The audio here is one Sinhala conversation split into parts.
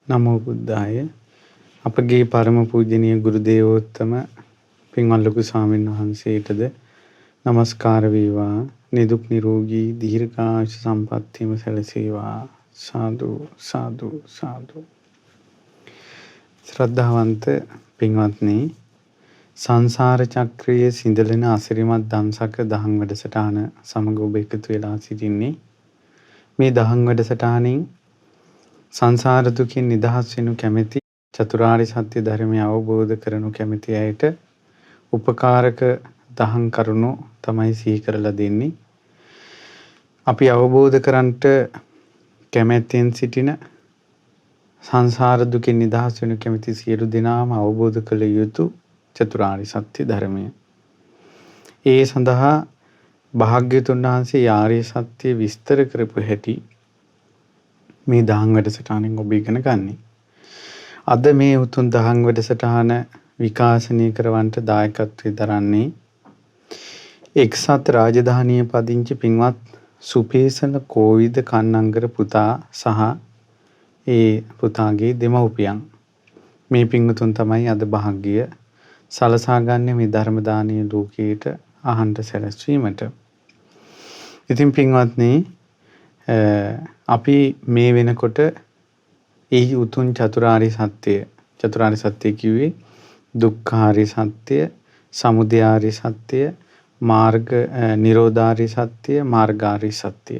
නමෝ බුද්ධාය. අපගේ පරම පූජනීය ගුරු දේවෝත්තම පින්වත් ලොකු ස්වාමීන් වහන්සේටද নমස්කාර වේවා. නිදුක් නිරෝගී දීර්ඝායුෂ සම්පන්නිව සැලසේවා. සාදු සාදු සාදු. ශ්‍රද්ධාවන්ත පින්වත්නි, සංසාර චක්‍රයේ සිඳලෙන අසිරිමත් ධම්සක දහම් වැඩසටහන සමග ඔබ එකතු වෙලා සිටින්නේ. මේ දහම් වැඩසටහනින් සංසාර දුකින් නිදහස් වෙනු කැමැති, චතුරාර්ය සත්‍ය ධර්මය අවබෝධ කරනු කැමැති අයට උපකාරක දහම් කරුණු තමයි සිහි කරලා දෙන්නේ. අපි අවබෝධ කරන්ට කැමැත්තෙන් සිටින, සංසාර දුකින් නිදහස් වෙනු කැමැති සියලු දෙනාම අවබෝධ කළ යුතු චතුරාර්ය සත්‍ය ධර්මය. ඒ සඳහා භාග්‍යවතුන් වහන්සේ ආර්ය සත්‍ය විස්තර කරපු හැටි මේ දහම් වැඩසටහනින් ඔබ ඉගෙන ගන්න. අද මේ උතුම් දහම් වැඩසටහන විකාශනය කරවන්නට දායකත්වයෙන් දරන්නේ එක්සත් රාජධානියේ පදිංචි පින්වත් සුපේසල කෝවිද කන්නංගර පුතා සහ ඒ පුතාගේ දෙමව්පියන්. මේ පින්වතුන් තමයි අද භාග්‍ය සලසා ගන්න මේ ධර්ම දානීය ලෝකයට අහන්ට සැලැස්වීමට. ඉතින් පින්වත්නි, අපි මේ වෙනකොට ඒ උතුම් චතුරාර්ය සත්‍ය කිව්වේ දුක්ඛාර්ය සත්‍ය, සමුදයාර්ය සත්‍ය, මාර්ග නිරෝධාර්ය සත්‍ය, මාර්ගාර්ය සත්‍ය.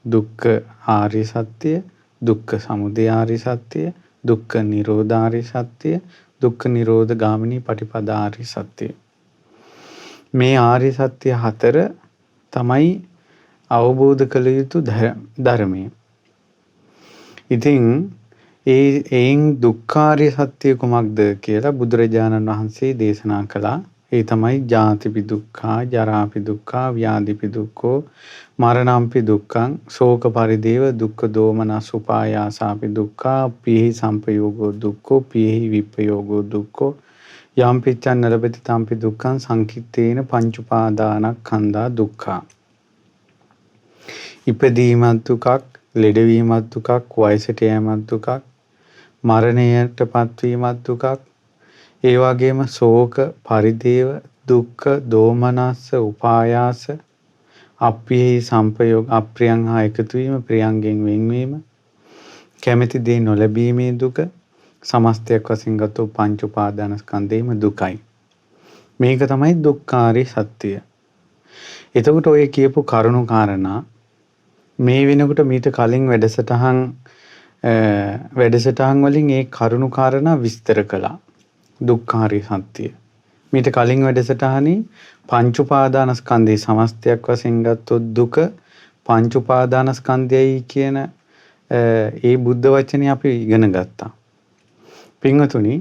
දුක්ඛ ආර්ය සත්‍ය, දුක්ඛ සමුදයාර්ය සත්‍ය, දුක්ඛ නිරෝධාර්ය සත්‍ය, දුක්ඛ නිරෝධ ගාමිනී පටිපදාර්ය සත්‍ය. මේ ආර්ය සත්‍ය හතර තමයි අවබෝධ කළ යුතු ධර්මය. ඉතින් එයින් දුක්ඛාර්ය සත්‍ය කුමක්ද කියලා බුදුරජාණන් වහන්සේ දේශනා කළා. ඒ තමයි ජාතිපි දුක්ඛා, ජරාපි දුක්ඛා, ව්‍යාධිපි දුක්ඛෝ, මරණම්පි දුක්ඛං, ශෝක පරිදේව දුක්ඛ දෝමනස් උපායාසාපි දුක්ඛා, පිහි සම්පයෝගෝ දුක්ඛෝ, පිහි විප්පයෝගෝ දුක්ඛෝ, යම් පිච්ඡන් නලපති තම්පි දුක්ඛං සංකිට්ඨේන පංච උපාදානස්කන්ධා දුක්ඛා. ඉපදීමත් දුකක්, ලෙඩවීමත් දුකක්, වයසට යෑමත් දුකක්, මරණයට පත්වීමත් දුකක්, ඒ වගේම ශෝක පරිදේව දුක්ඛ දෝමනස්ස උපායාස, අප්‍රිය සංපයෝග, අප්‍රියං හා එකතු වීම, ප්‍රියංගෙන් වෙන්වීම, කැමැති දේ නොලැබීමේ දුක, සමස්තයක් වශයෙන් ගත්තොත් පංච උපාදානස්කන්ධේම දුකයි. මේක තමයි දුක්ඛාර්ය සත්‍ය. එතකොට ඔය කියපු කරුණු කාරණා මේ වෙනකොට මීට කලින් වැඩසටහන් වලින් ඒ කරුණු කාරණා විස්තර කළා. දුක්ඛාර්ය සත්‍ය. මීට කලින් වැඩසටහනේ පංච උපාදානස්කන්ධේ සමස්තයක් වශයෙන් ගත්තොත් දුක පංච උපාදානස්කන්ධයයි කියන ඒ බුද්ධ වචනේ අපි ඉගෙන ගත්තා. පින්වතුනි,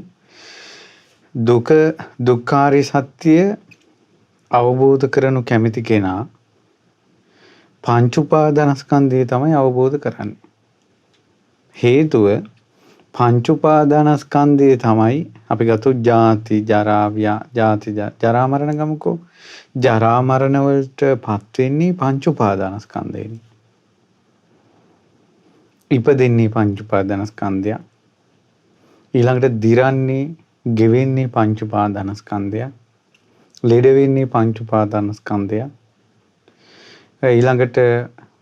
දුක්ඛාර්ය සත්‍ය අවබෝධ කරනු කැමති කෙනා පංච උපාදානස්කන්ධය තමයි අවබෝධ කරන්නේ. හේතුව පංච උපාදානස්කන්ධය තමයි අපි ගත්තොත් ජාති ජරා මරණ ගමුකෝ. ජරා මරණ වලට පත් වෙන්නේ පංච උපාදානස්කන්ධයෙන්. ඉපදෙන්නේ පංච උපාදානස්කන්ධය. ඊළඟට දිරන්නේ, ගෙවෙන්නේ පංච උපාදානස්කන්ධය. ලෙඩ වෙන්නේ පංච උපාදානස්කන්ධය. ඊළඟට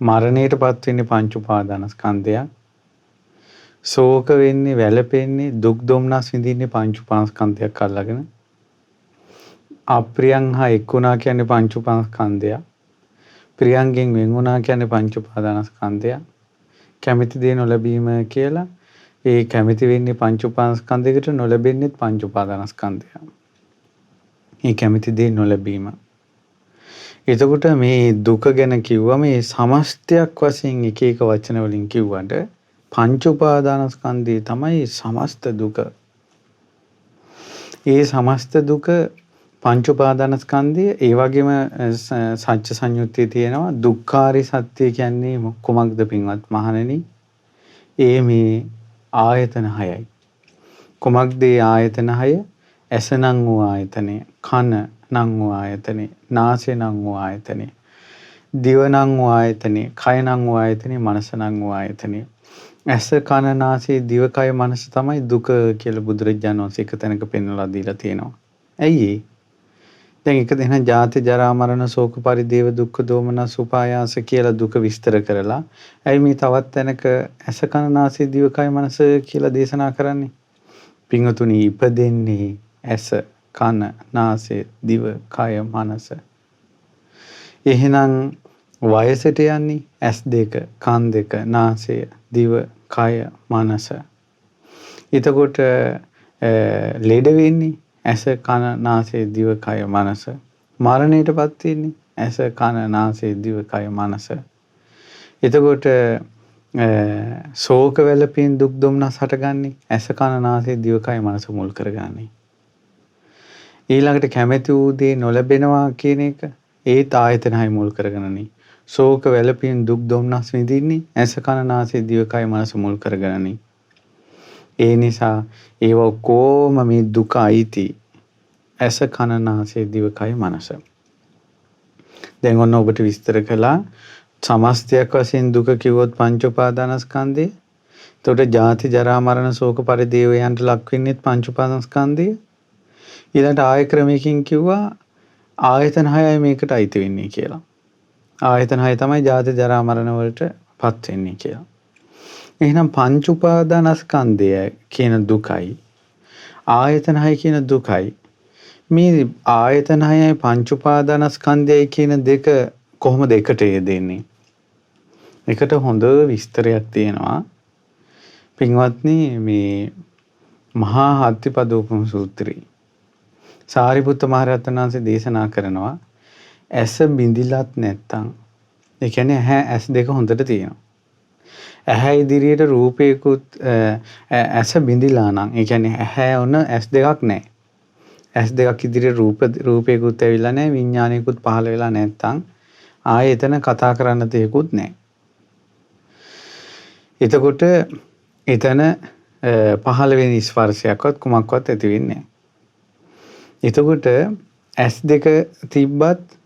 මරණයට පත් වෙන්නේ පංච උපාදානස්කන්ධය. ශෝක වෙන්නේ, වැළපෙන්නේ, දුක් දුම්නස් විඳින්නේ පංච උපාදානස්කන්ධයක් අල්ලගෙන. අප්‍රියං හා එක්ුණා කියන්නේ පංච උපාදානස්කන්ධය. ප්‍රියංගෙන් වෙන් වුණා කියන්නේ පංච උපාදානස්කන්ධය. කැමැති දේ නොලැබීම කියලා ඒ කැමැති වෙන්නේ පංච උපාදානස්කන්ධයකට, නොලැබෙන්නේ පංච උපාදානස්කන්ධය. මේ කැමැති දේ නොලැබීම. එතකොට මේ දුක ගැන කිව්වම මේ සමස්තයක් වශයෙන් එක එක වචන වලින් කිව්වට පංච උපාදානස්කන්ධය තමයි සමස්ත දුක. ඒ සමස්ත දුක පංච උපාදානස්කන්ධය. ඒ වගේම සත්‍ය සංයුත්තේ තියෙනවා දුක්ඛාර්ය සත්‍ය කියන්නේ කොමක්ද පින්වත් මහණෙනි? ඒ මේ ආයතන 6යි. කොමක්ද ඒ ආයතන 6? ඇස නම් වූ ආයතනය, කන නම් වූ ආයතනය, නාසය නම් වූ ආයතනය, දිව නම් වූ ආයතනය, කය නම් වූ ආයතනය, මනස නම් වූ ආයතනය. ඇස කන නාසය දිවකය මනස තමයි දුක කියලා බුදුරජාණන් වහන්සේ එක තැනක පෙන්වලා දීලා තියෙනවා. ඇයි ඒ? දැන් එක දෙනා ජාති ජරා මරණ ශෝක පරිදේව දුක්ඛ දෝමනස් උපායාස කියලා දුක විස්තර කරලා ඇයි මේ තවත් තැනක ඇස කන නාසය දිවකය මනස කියලා දේශනා කරන්නේ? පින්වතුනි ඉපදෙන්නේ ඇස කන නාසය දිව කය මනස. එහෙනම් වයසට යන්නේ ඇස් දෙක කන් දෙක නාසය දිව කය මනස. එතකොට ලෙඩ වෙන්නේ ඇස කන නාසය දිව කය මනස. මරණයටපත් වෙන්නේ ඇස කන නාසය දිව කය මනස. එතකොට ශෝක වැළපීම් දුක් දුම්නස් හටගන්නේ ඇස කන නාසය දිව කය මනස මුල් කරගන්නේ. ඊළඟට කැමැති වූ දේ නොලැබෙනවා කියන එක ඒත් ආයතනයි මුල් කරගෙනනේ. ශෝක වැළපීම් දුක් දුම්නස් විඳින්නේ ඇස කන නාසය දිව කය මනස මුල් කරගෙනනේ. ඒ නිසා ඒව කොම මේ දුක අයිති ඇස කන නාසය දිව කය මනස. දැන් ඔන්න ඔබට විස්තර කළා සමස්තයක් වශයෙන් දුක කිව්වොත් පංච උපාදානස්කන්ධය. එතකොට ජාති ජරා මරණ ශෝක පරිදේවයන්ට ලක් වෙන්නේ පංච උපාදානස්කන්ධය. ඊළඟට ආය ක්‍රමයකින් කිව්වා ආයතන 6යි මේකට අයිති වෙන්නේ කියලා. ආයතන 6 තමයි ජාති ජරා මරණ වලට පත් වෙන්නේ කියලා. එහෙනම් පංච උපාදානස්කන්ධය කියන දුකයි ආයතන 6 කියන දුකයි මේ ආයතන 6යි පංච උපාදානස්කන්ධයයි කියන දෙක කොහොමද එකට යෙදෙන්නේ? එකට හොඳ විස්තරයක් තියෙනවා. පින්වත්නි මේ මහා හත්තිපදෝපම සූත්‍රය සාරිපුත්ත මහ රහතන් වහන්සේ දේශනා කරනවා ඇස බිඳිලත් නැත්තම් ඒ කියන්නේ ඇස් දෙක හොඳට තියෙනවා. ඇහැ ඉදිරියට රූපේකුත් ඇස බිඳිලා නම් ඒ කියන්නේ ඇහැ ඔන්න ඇස් දෙකක් නැහැ. ඇස් දෙකක් ඉදිරියට රූපේකුත් ඇවිල්ලා නැහැ විඥානයකුත් පහළ වෙලා නැත්තම් ආයේ එතන කතා කරන්න දෙයක්වත් නැහැ. එතකොට එතන පහළ වෙන ස්පර්ශයක්වත් කුමක්වත් ඇති වෙන්නේ නැහැ. එතකොට ඇස් දෙක තිබ්බත්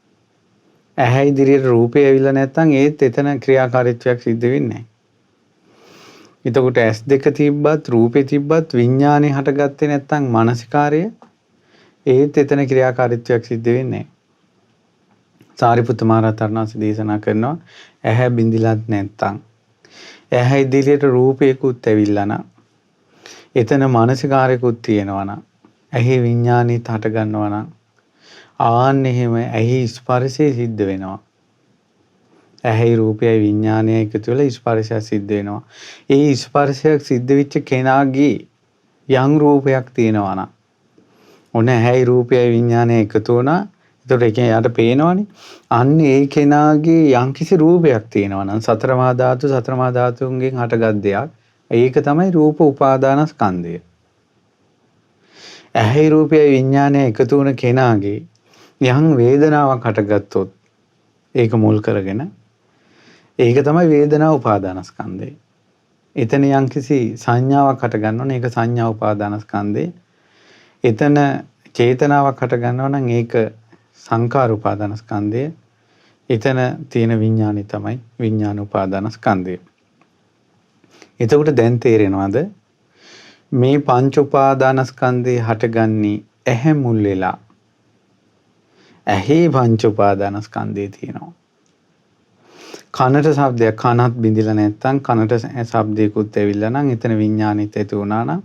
ඇහැ ඉදිරියට රූපය ඇවිල්ලා නැත්තම් ඒත් එතන ක්‍රියාකාරීත්වයක් සිද්ධ වෙන්නේ නැහැ. එතකොට ඇස් දෙක තිබ්බත් රූපේ තිබ්බත් විඥානේ හටගත්තේ නැත්තම් මානසිකාරය ඒත් එතන ක්‍රියාකාරීත්වයක් සිද්ධ වෙන්නේ නැහැ. සාරිපුත්ත මහ රහතන් වහන්සේ දේශනා කරනවා ඇහැ බිඳිලත් නැත්තම් ඇහැ ඉදිරියට රූපේකුත් ඇවිල්ලා නම් එතන මානසිකාරයකුත් තියෙනවා නම් ඇහි විඥානිත හට ගන්නවා නම් ආන්න එහෙම ඇහි ස්පර්ශය සිද්ධ වෙනවා. ඇහි රූපයයි විඥානයයි එකතු වෙලා ස්පර්ශය සිද්ධ වෙනවා. ඒ ස්පර්ශයක් සිද්ධ වෙච්ච කෙනාගේ යම් රූපයක් තියෙනවා නම් ඔන්න ඇහි රූපයයි විඥානයයි එකතු වුණා. ඒතකොට ඒකෙන් යාට පේනවනේ. අන්න ඒ කෙනාගේ යම්කිසි රූපයක් තියෙනවා නම් සතර මහා ධාතුන්ගෙන් හටගත් දෙයක්. ඒක තමයි රූප උපාදානස්කන්ධය. ඇහි රූපයයි විඥානයයි එකතු වුණ කෙනාගේ යම් වේදනාවක් හටගත්තොත් ඒක මුල් කරගෙන ඒක තමයි වේදනා උපාදානස්කන්ධය. එතන යම්කිසි සංඥාවක් හට ගන්නවනේ ඒක සංඥා උපාදානස්කන්ධය. එතන චේතනාවක් හට ගන්නවා නම් ඒක සංකාර උපාදානස්කන්ධය. එතන තියෙන විඥානි තමයි විඥාන උපාදානස්කන්ධය. එතකොට දැන් තේරෙනවද මේ පංච උපාදානස්කන්ධය හටගන්නේ ඇහැ මුල් වෙලා. ඇහි පංච උපාදානස්කන්ධය තියෙනවා. කනට ශබ්දයක් කනත් බිඳිලා නැත්නම් කනට ශබ්දයකුත් ඇවිල්ලා නම් එතන විඥානිත ඇති වුණා නම්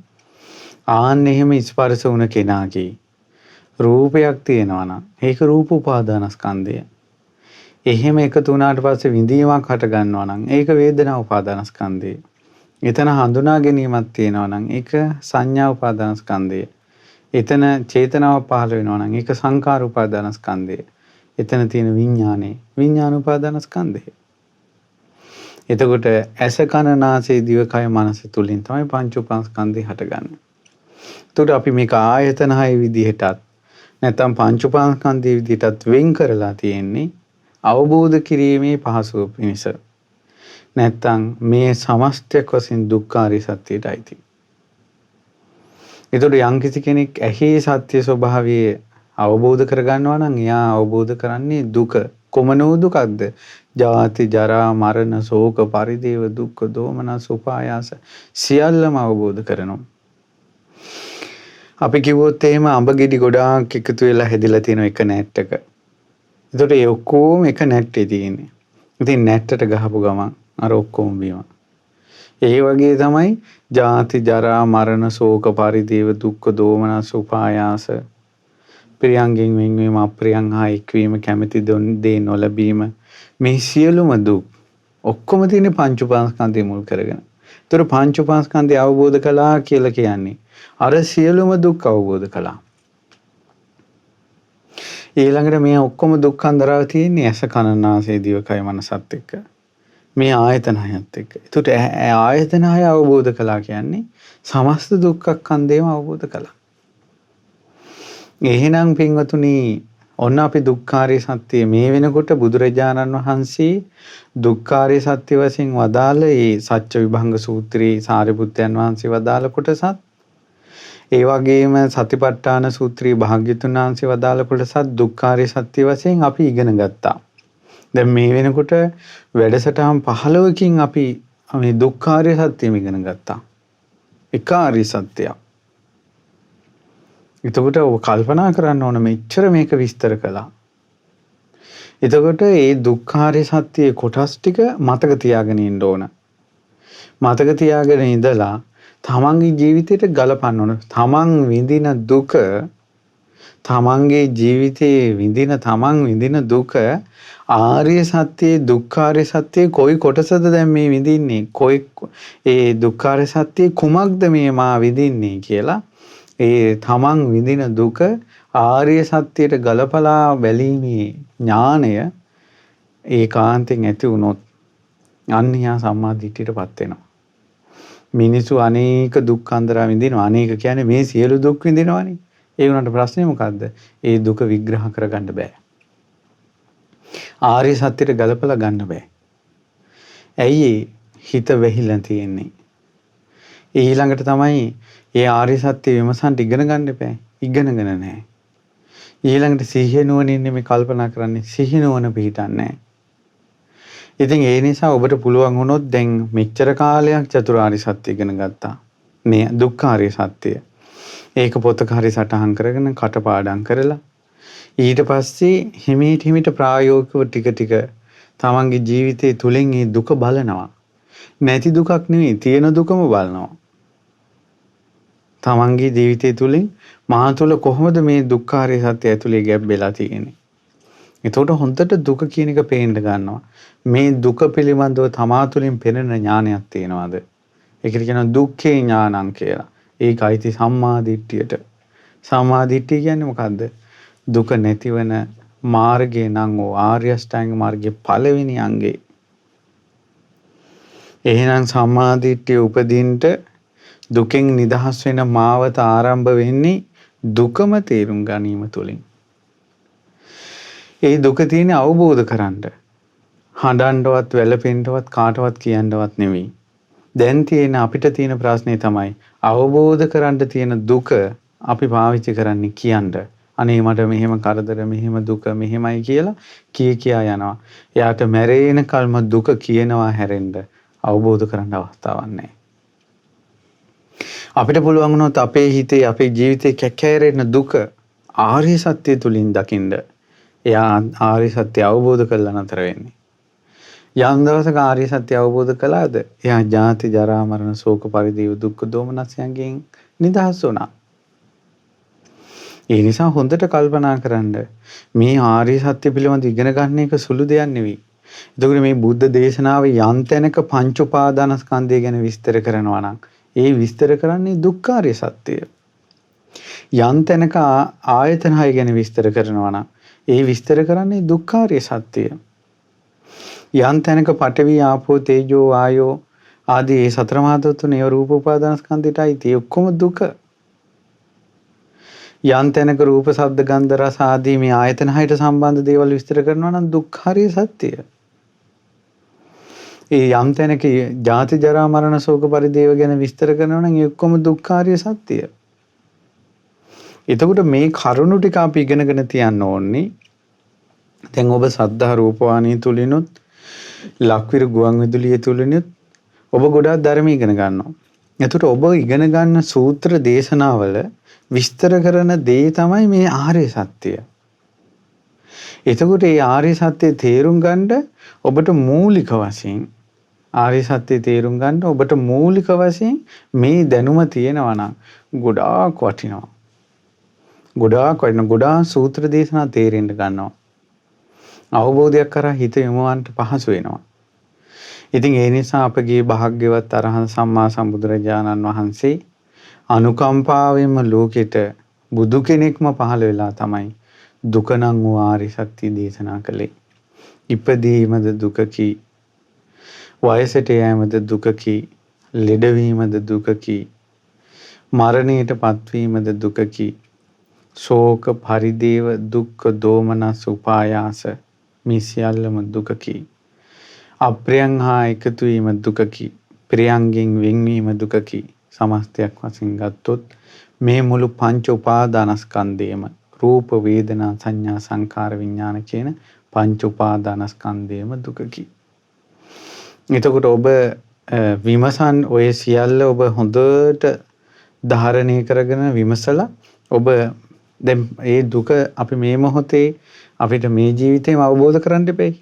ආන්න එහෙම ස්පර්ශ වුණ කෙනාගේ රූපයක් තියෙනවා නම් ඒක රූප උපාදානස්කන්ධය. එහෙම එකතු වුණාට පස්සේ විඳීමක් හට ගන්නවා නම් ඒක වේදනා උපාදානස්කන්ධය. එතන හඳුනා ගැනීමක් තියෙනවා නම් ඒක සංඥා උපාදානස්කන්ධය. එතන චේතනාව පහළ වෙනවා නම් ඒක සංකාර උපාදානස්කන්ධය. එතන තියෙන විඥානේ විඥාන උපාදානස්කන්ධය. එතකොට ඇස කන නාසය දිව කය මනස තුලින් තමයි පංච උපාදානස්කන්ධය හටගන්නේ. එතකොට අපි මේක ආයතන 6 විදිහටත් නැත්නම් පංච උපාදානස්කන්ධය විදිහටත් වෙන් කරලා තියෙන්නේ අවබෝධ කිරීමේ පහසුව පිණිස. නැත්නම් මේ සමස්තයක් වශයෙන් දුක්ඛාරිය සත්‍යයට අයිති. ඒතකොට යම්කිසි කෙනෙක් ඇහි සත්‍ය ස්වභාවය අවබෝධ කරගන්නවා නම් එයා අවබෝධ කරන්නේ දුක කොමනෝ දුකක්ද? ජාති ජරා මරණ ශෝක පරිදේව දුක්ඛ දෝමනස් උපායාස සියල්ලම අවබෝධ කරනවා. අපි කිව්වොත් එහෙම අඹ ගෙඩි ගොඩාක් එකතු වෙලා හැදිලා තියෙන එක නැට් එක. ඒතකොට ඒ ඔක්කොම එක නැට්ටේ තියෙන්නේ. ඉතින් නැට්ටට ගහපු ගමන් අර ඔක්කොම බිම. ඒ වගේ තමයි ජාති ජරා මරණ ශෝක පරිදේව දුක්ඛ දෝමනස් උපායාස ප්‍රියංගෙන් වෙන්වීම අප්‍රියං හා එක්වීම කැමැති දේ නොලැබීම මේ සියලුම දුක් ඔක්කොම තියෙන පංච උපාස්කන්ධය මුල් කරගෙන. ඒතර පංච උපාස්කන්ධය අවබෝධ කළා කියලා කියන්නේ අර සියලුම දුක් අවබෝධ කළා. ඊළඟට මේ ඔක්කොම දුක් අන්දරාව තියෙන්නේ ඇස කන නාසය දිවකය මනසත් එක්ක. මේ ආයතන හයත් එක්ක. ඒකට ආයතන හය අවබෝධ කළා කියන්නේ සමස්ත දුක්ඛ කන්දේම අවබෝධ කළා. එහෙනම් පින්වතුනි ඔන්න අපි දුක්ඛාරිය සත්‍ය මේ වෙනකොට බුදුරජාණන් වහන්සේ දුක්ඛාරිය සත්‍ය වශයෙන් වදාළ ඒ සත්‍ය විභංග සූත්‍රයේ සාරිපුත්තයන් වහන්සේ වදාළ කොටසත් ඒ වගේම සතිපට්ඨාන සූත්‍රයේ භාග්‍යතුන් වහන්සේ වදාළ කොටසත් දුක්ඛාරිය සත්‍ය වශයෙන් අපි ඉගෙන ගත්තා. දැන් මේ වෙනකොට වැඩසටහන් 15කින් අපි මේ දුක්ඛාරිය සත්‍යම ඉගෙන ගත්තා. එක ආර්ය සත්‍යයක්. එතකොට ඔබ කල්පනා කරන්න ඕන මෙච්චර මේක විස්තර කළා. එතකොට මේ දුක්ඛාරිය සත්‍යයේ කොටස් ටික මතක තියාගෙන ඉන්න ඕන. මතක තියාගෙන ඉඳලා තමන්ගේ ජීවිතයට ගලපන්න ඕන. තමන් විඳින දුක තමන්ගේ ජීවිතයේ තමන් විඳින දුක ආර්ය සත්‍යයේ දුක්ඛාරිය සත්‍යයේ කොයි කොටසද දැන් මේ විඳින්නේ? ඒ දුක්ඛාරිය සත්‍යයේ කුමක්ද මේ මා විඳින්නේ කියලා ඒ තමන් විඳින දුක ආර්ය සත්‍යයට ගලපලා බැලීමේ ඥාණය ඒකාන්තයෙන් ඇති වුණොත් අන්‍යා සම්මා දිට්ඨියටපත් වෙනවා. මිනිසු අනේක දුක් අන්දරා විඳිනවා. අනේක කියන්නේ මේ සියලු දුක් විඳිනවානේ. ඒ වුණාට ප්‍රශ්නේ මොකද්ද? ඒ දුක විග්‍රහ කරගන්න බෑ. ආර්ය සත්‍යයට ගලපලා ගන්න බෑ. ඇයි හිත වෙහිලා තියෙන්නේ? ඊළඟට තමයි ඒ ආර්ය සත්‍ය විමසන්න ඉගෙන ගන්න එපා. ඉගෙනගෙන නැහැ. ඊළඟට සිහිය නුවණින් මේ කල්පනා කරන්නේ සිහිය නුවණ පිහිටන්නේ නැහැ. ඉතින් ඒ නිසා ඔබට පුළුවන් වුණොත් දැන් මෙච්චර කාලයක් චතුරාර්ය සත්‍ය ඉගෙන ගත්තා. මේ දුක්ඛාරිය සත්‍ය. ඒක පොතක හරි සටහන් කරගෙන කටපාඩම් කරලා ඊට පස්සේ හිමීට ප්‍රායෝගිකව ටික ටික තමන්ගේ ජීවිතයේ තුලින් මේ දුක බලනවා. නැති දුකක් නෙවෙයි තියෙන දුකම බලනවා. තමන්ගේ ජීවිතය තුලින් මා තුළ කොහොමද මේ දුක්ඛාරිය සත්‍ය ඇතුලේ ගැබ් වෙලා තියෙන්නේ? එතකොට හොඳට දුක කියන එක පේන්න ගන්නවා. මේ දුක පිළිබඳව තමා තුළින් පෙනෙන ඥානයක් තියෙනවාද? ඒකට කියනවා දුක්ඛේ ඥානං කියලා. ඒකයිති සම්මා දිට්ඨියට. සම්මා දිට්ඨිය කියන්නේ මොකද්ද? දුක නැතිවන මාර්ගය නම් ඕ ආර්ය අෂ්ටාංග මාර්ගයේ පළවෙනි අංගේ. එහෙනම් සම්මා දිට්ඨිය උපදින්න දුකෙන් නිදහස් වෙන මාවත ආරම්භ වෙන්නේ දුකම තේරුම් ගැනීම තුළින්. ඒ දුක තියෙන අවබෝධ කරගන්න. හඬන්නවත් වැළපෙන්නවත් කාටවත් කියන්නවත් නෙවෙයි. දැන් තියෙන අපිට තියෙන ප්‍රශ්නේ තමයි අවබෝධ කරගන්න තියෙන දුක අපි පාවිච්චි කරන්නේ කියන්න. අනේ මට මෙහෙම කරදර මෙහෙම දුක මෙහෙමයි කියලා කියා යනවා. එයාට මැරෙන කල්ම දුක කියනවා හැරෙන්න අවබෝධ කරගන්න අවස්ථාවක් නැහැ. අපිට පුළුවන් වුණොත් අපේ හිතේ අපේ ජීවිතේ කැකෑරෙන දුක ආර්ය සත්‍ය තුලින් දකින්න. එයා ආර්ය සත්‍ය අවබෝධ කරලා නතර වෙන්නේ. යම් දවසක ආර්ය සත්‍ය අවබෝධ කළාද එයා ජාති ජරා මරණ ශෝක පරිදේව දුක්ඛ දෝමනස්යන්ගෙන් නිදහස් වුණා. ඒ නිසා හොඳට කල්පනා කරන්න මේ ආර්ය සත්‍ය පිළිබඳ ඉගෙන ගන්න එක සුළු දෙයක් නෙවෙයි. එතකොට මේ බුද්ධ දේශනාවේ යම් තැනක පංච උපාදානස්කන්ධය ගැන විස්තර කරනවා නම් ඒ විස්තර කරන්නේ දුක්ඛාරිය සත්‍යය. යම් තැනක ආයතන හය ගැන විස්තර කරනවා නම් ඒ විස්තර කරන්නේ දුක්ඛාරිය සත්‍යය. යම් තැනක පඨවි ආපෝ තේජෝ ආයෝ ආදී ඒ සතර මහා ධාතුනේ රූප උපාදානස්කන්ධයටයි tie ඔක්කොම දුක. යම් තැනක රූප ශබ්ද ගන්ධ රස ආදී මේ ආයතන හයට සම්බන්ධ දේවල් විස්තර කරනවා නම් දුක්ඛාරිය සත්‍යය. ඒ යම් තැනක ජාති ජරා මරණ ශෝක පරිදේව ගැන විස්තර කරනවා නම් ඒ ඔක්කොම දුක්ඛාරිය සත්‍යය. එතකොට මේ කරුණු ටික අපි ඉගෙනගෙන තියන්න ඕනේ. දැන් ඔබ සද්ධා රූපවාහිනිය තුලිනුත් ලක්විර ගුවන් විදුලිය තුලිනුත් ඔබ ගොඩාක් ධර්ම ඉගෙන ගන්නවා. එතකොට ඔබ ඉගෙන ගන්න සූත්‍ර දේශනාවල විස්තර කරන දේ තමයි මේ ආර්ය සත්‍යය. එතකොට මේ ආර්ය සත්‍යය තේරුම් ගන්න ඔබට මූලික වශයෙන් ආර්ය සත්‍යය තේරුම් ගන්න ඔබට මූලික වශයෙන් මේ දැනුම තියෙනවා නම් ගොඩාක් වටිනවා. ගොඩාක් සූත්‍ර දේශනා තේරෙන්න ගන්නවා. අවබෝධයක් කරා හිත යොමවන්න පහසු වෙනවා. ඉතින් ඒ නිසා අපගේ භාග්‍යවත් අරහත් සම්මා සම්බුදුරජාණන් වහන්සේ අනුකම්පාවෙන්ම ලෝකෙට බුදු කෙනෙක්ම පහළ වෙලා තමයි දුක නම් වූ ආර්ය සත්‍ය දේශනා කළේ. ඉපදීමද දුකකි, වයසට යෑමද දුකකි, ලෙඩවීමද දුකකි, මරණයට පත්වීමද දුකකි, ශෝක පරිදේව දුක්ඛ දෝමනස් උපායාස මේ සියල්ලම දුකකි. අප්‍රියං හා එකතු වීම දුකකි, ප්‍රියංගෙන් වෙන්වීම දුකකි. සමස්තයක් වශයෙන් ගත්තොත් මේ මුළු පංච උපාදානස්කන්ධයම රූප වේදනා සංඥා සංකාර විඥාන කියන පංච උපාදානස්කන්ධයම දුකකි. එතකොට ඔබ විමසන් ඔය සියල්ල ඔබ හොඳට ධාරණය කරගෙන විමසලා ඔබ දැන් ඒ දුක අපි මේ මොහොතේ අපිට මේ ජීවිතේම අවබෝධ කරගන්න දෙපේ.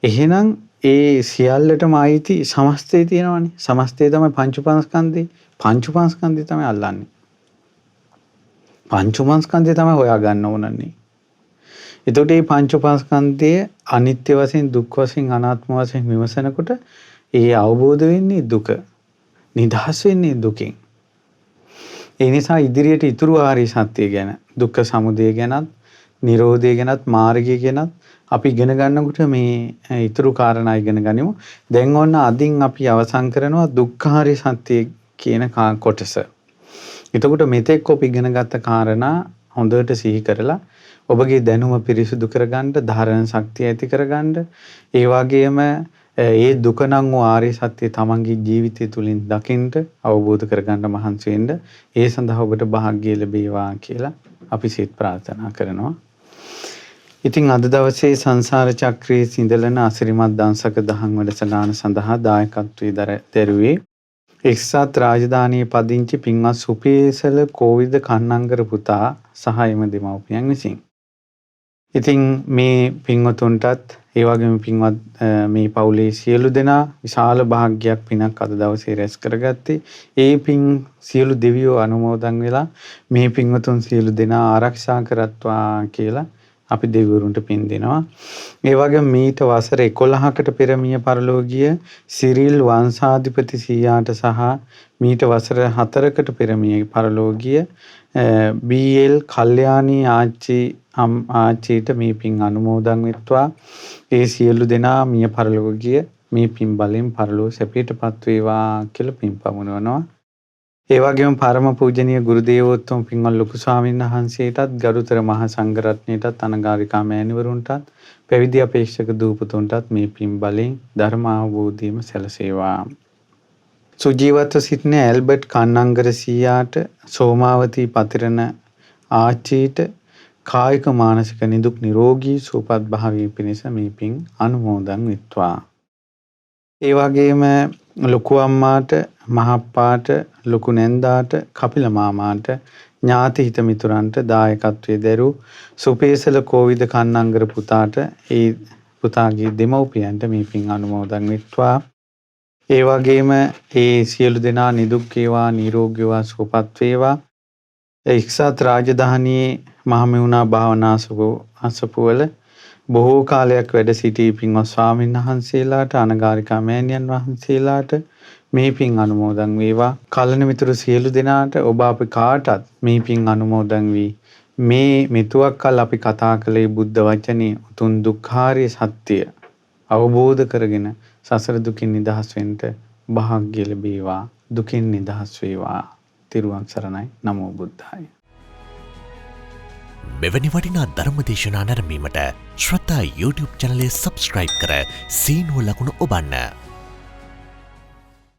එහෙනම් ඒ සියල්ලටම ආйти සමස්තය තියෙනවානේ. සමස්තය තමයි පංච උපාදානස්කන්ධේ. පංච උපාදානස්කන්ධය තමයි අල්ලන්නේ. පංච උපාදානස්කන්ධය තමයි හොයා ගන්න ඕනන්නේ. එතකොට මේ පංච උපාදානස්කන්ධය අනිත්‍ය වශයෙන්, දුක් වශයෙන්, අනාත්ම වශයෙන් විමසනකොට ඒ අවබෝධ වෙන්නේ දුක. නිදහස් වෙන්නේ දුකෙන්. ඒ නිසා ඉදිරියට ඉතුරු ආර්ය සත්‍ය ගැන, දුක්ඛ සමුදය ගැනත්, නිරෝධය ගැනත්, මාර්ගය ගැනත් අපි ඉගෙන ගන්නකොට මේ ඉතුරු කාරණා ඉගෙන ගනිමු. දැන් ඔන්න අදින් අපි අවසන් කරනවා දුක්ඛාරිය සත්‍ය කියන කොටස. එතකොට මෙතෙක් ඔබ ඉගෙනගත්ත කාරණා හොඳට සිහි කරලා ඔබගේ දැනුම පිරිසුදු කරගන්න, ධාරණ ශක්තිය ඇති කරගන්න, ඒ වගේම ඒ දුක නම් වූ ආර්ය සත්‍ය තමන්ගේ ජීවිතය තුළින් දකින්න, අවබෝධ කරගන්න මහන්සි වෙන්න. ඒ සඳහා ඔබට වාග්ය ලැබේවා කියලා අපි සිත ප්‍රාර්ථනා කරනවා. ඉතින් අද දවසේ සංසාර චක්‍රයේ සිඳලන අසිරිමත් දංශක දහම් වැඩසටහන සඳහා දායකත්වයේ දරුවේ එක්සත් රාජධානියේ පදිංචි පින්වත් සුපේසල කෝවිද කන්නංගර පුතා සහ එම දෙමව්පියන් විසින්. ඉතින් මේ පින්වතුන්ටත් ඒ වගේම පින්වත් මේ පවුලේ සියලු දෙනා විශාල භාග්යක් පිනක් අද දවසේ රැස් කරගත්තේ. ඒ පින් සියලු දෙවියෝ අනුමෝදන් වෙලා මේ පින්වතුන් සියලු දෙනා ආරක්ෂා කරත්වා කියලා අපි දෙවිවරුන්ට පින් දෙනවා. ඒ වගේම මීට වසර 11කට පෙර මිය පරලෝ ගිය සිරිල් වංශාධිපති සීයාට සහ මීට වසර 4කට පෙර මිය පරලෝ ගිය බී.එල්. කල්යාණී ආච්චිට මේ පින් අනුමෝදන් වෙත්වා. ඒ සියලු දෙනා මිය පරලෝ ගිය මේ පින් බලෙන් පරලෝ සැපයටපත් වේවා කියලා පින් පමුණවනවා. ඒ වගේම පරම පූජනීය ගුරු දේවෝත්තම පින්වත් ලොකු ස්වාමීන් වහන්සේටත්, ගරුතර මහා සංඝ රත්නයටත්, අනගාരികා මෑණිවරුන්ටත්, පැවිදි අපේක්ෂක දූපතුන්ටත් මේ පින් බලෙන් ධර්ම අවබෝධයම සැලසේවා. සුජීවත්ව සිටින ඇල්බර්ට් කන්නංගර සීයාට, සෝමාවතී පතිරණ ආච්චිට කායික මානසික නිදුක් නිරෝගී සුවපත් භාවය පිණිස මේ පින් අනුමෝදන් වෙත්වා. ඒ වගේම ලොකු අම්මාට, මහප්පාට, ලොකු නැන්දාට, කපිල මාමාට, ඥාති හිත මිතුරන්ට දායකත්වයේ දරූ සුපේසල කෝවිද කන්නංගර පුතාට, ඒ පුතාගේ දෙමව්පියන්ට මේ පින් අනුමෝදන් වෙත්වා. ඒ වගේම ඒ සියලු දෙනා නිදුක් වේවා, නිරෝගී වේවා, සුවපත් වේවා. එක්සත් රාජධානියේ මහමෙවුනා භාවනා අසපුවල බොහෝ කාලයක් වැඩ සිටි පින්වත් ස්වාමීන් වහන්සේලාට, අනගාരികා මෑණියන් වහන්සේලාට මේ පින් අනුමෝදන් වේවා. කලණ මිතුරු සියලු දෙනාට ඔබ අපි කාටත් මේ පින් අනුමෝදන් වී මේ මෙතුවක් කල් අපි කතා කළේ බුද්ධ වචනේ උතුම් දුක්ඛාරිය සත්‍ය අවබෝධ කරගෙන සසර දුකින් නිදහස් වෙන්න භාග්‍ය ලැබේවා. දුකින් නිදහස් වේවා. තිරුවන් සරණයි. නමෝ බුද්ධාය. මෙවැනි වටිනා ධර්මදේශනා නැරඹීමට ශ්‍රද්ධා YouTube චැනලය සබ්ස්ක්‍රයිබ් කර සීනුව ලකුණ ඔබන්න.